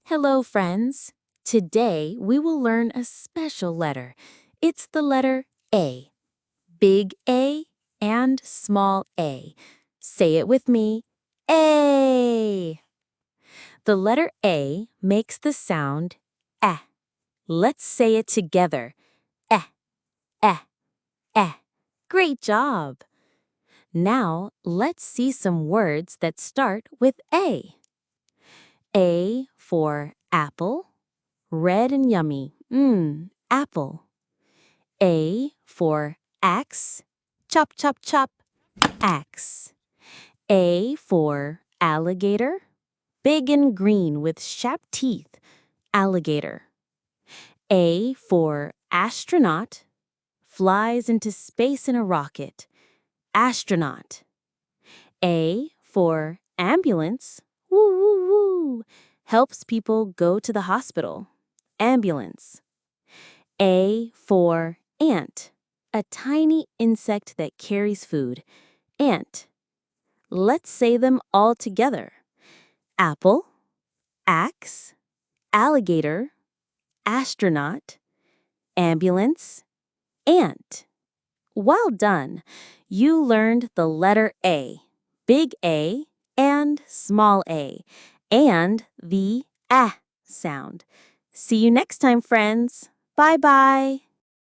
Hello, friends. Today we will learn a special letter. It's the letter A. Big A and small a. Say it with me. A. The letter A makes the sound eh. Let's say it together. Eh, eh, eh. Great job. Now let's see some words that start with A. A for apple. Red and yummy. Apple. A for axe. Chop, chop, chop. Axe. A for alligator. Big and green with sharp teeth. Alligator. A for astronaut. Flies into space in a rocket. Astronaut. A for ambulance. Woo, woo, woo. Helps people go to the hospital. Ambulance. A for ant, a tiny insect that carries food. Ant. Let's say them all together. Apple, axe, alligator, astronaut, ambulance, ant. Well done! You learned the letter A, big A and small a, and the sound. See you next time, friends. Bye-bye.